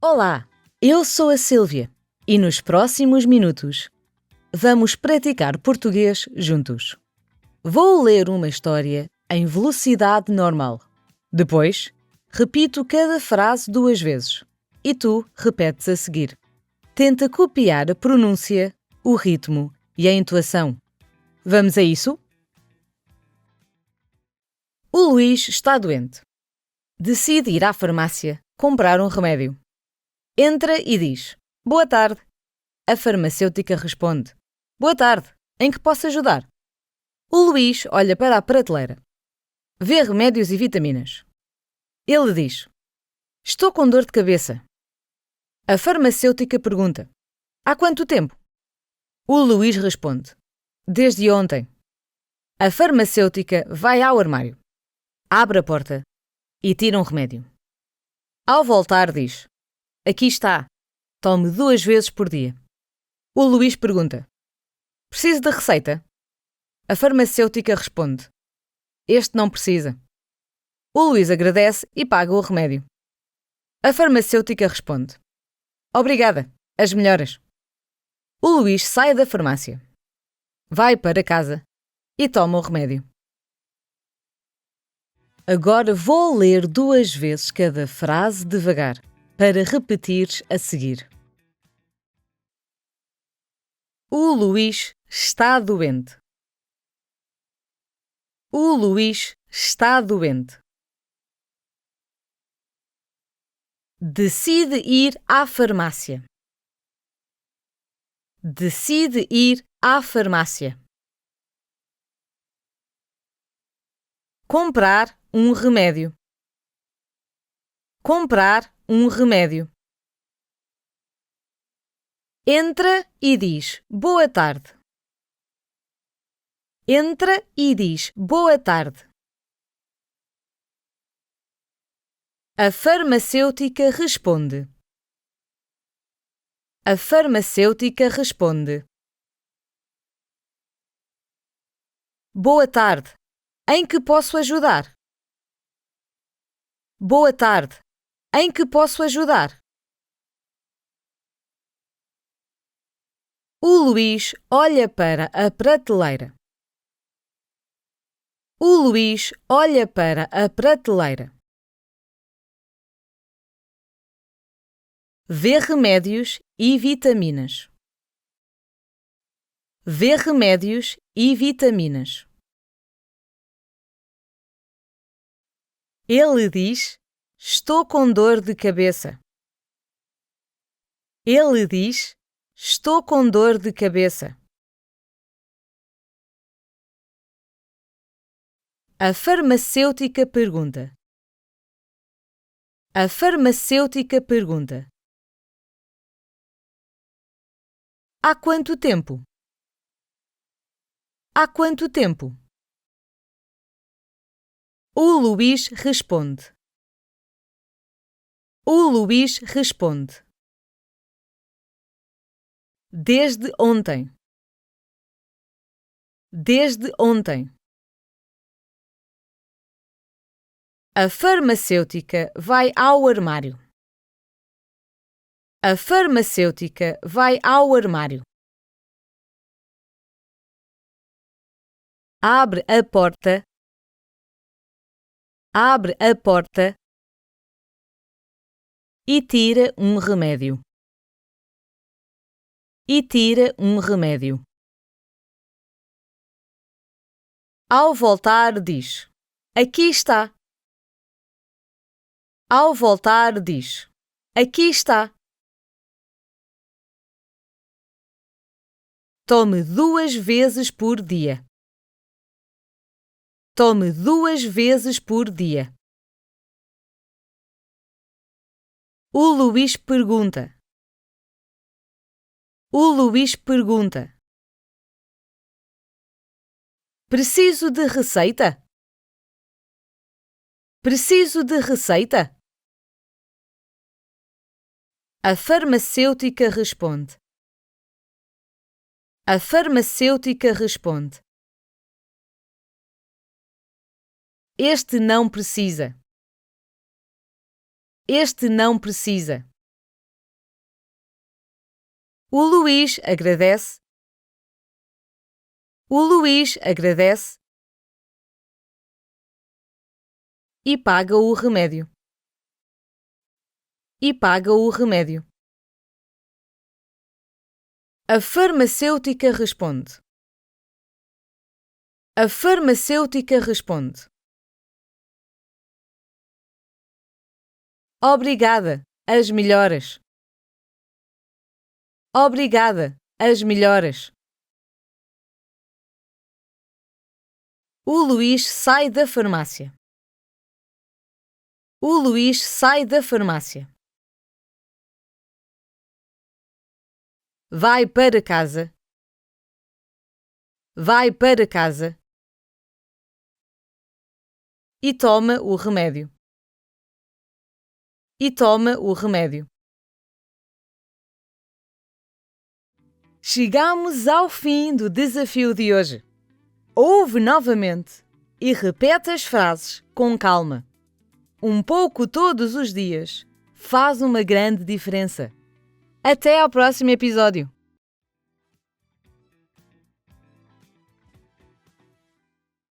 Olá, eu sou a Sílvia e nos próximos minutos vamos praticar português juntos. Vou ler uma história em velocidade normal. Depois, repito cada frase 2 vezes e tu repetes a seguir. Tenta copiar a pronúncia, o ritmo e a entoação. Vamos a isso? O Luís está doente. Decide ir à farmácia comprar um remédio. Entra e diz: "Boa tarde." A farmacêutica responde: "Boa tarde, em que posso ajudar?" O Luís olha para a prateleira. Vê remédios e vitaminas. Ele diz: "Estou com dor de cabeça." A farmacêutica pergunta: "Há quanto tempo?" O Luís responde: "Desde ontem." A farmacêutica vai ao armário, abre a porta e tira um remédio. Ao voltar diz: "Aqui está, tome 2 vezes por dia." O Luís pergunta: "Preciso de receita?" A farmacêutica responde: "Este não precisa." O Luís agradece e paga o remédio. A farmacêutica responde: "Obrigada, as melhoras." O Luís sai da farmácia, vai para casa e toma o remédio. Agora vou ler 2 vezes cada frase devagar, para repetires a seguir. O Luís está doente. O Luís está doente. Decide ir à farmácia. Decide ir à farmácia. Comprar um remédio. Comprar um remédio. Entra e diz: "Boa tarde." Entra e diz: "Boa tarde." A farmacêutica responde. A farmacêutica responde: "Boa tarde. Em que posso ajudar?" Boa tarde. Em que posso ajudar? O Luís olha para a prateleira. O Luís olha para a prateleira. Vê remédios e vitaminas. Vê remédios e vitaminas. Ele diz: "Estou com dor de cabeça." Ele diz: "Estou com dor de cabeça." A farmacêutica pergunta. A farmacêutica pergunta: "Há quanto tempo?" Há quanto tempo? O Luís responde. O Luís responde: "Desde ontem." Desde ontem. A farmacêutica vai ao armário. A farmacêutica vai ao armário. Abre a porta. Abre a porta e tira um remédio. E tira um remédio. Ao voltar diz: "Aqui está." Ao voltar diz: "Aqui está." Tome 2 vezes por dia. Tome 2 vezes por dia. O Luís pergunta. O Luís pergunta: "Preciso de receita?" Preciso de receita? A farmacêutica responde. A farmacêutica responde: "Este não precisa." Este não precisa. O Luís agradece. O Luís agradece e paga o remédio. E paga o remédio. A farmacêutica responde. A farmacêutica responde. Obrigada, as melhoras. Obrigada, as melhoras. O Luís sai da farmácia. O Luís sai da farmácia. Vai para casa. Vai para casa. E toma o remédio. E toma o remédio. Chegamos ao fim do desafio de hoje. Ouve novamente e repete as frases com calma. Um pouco todos os dias faz uma grande diferença. Até ao próximo episódio!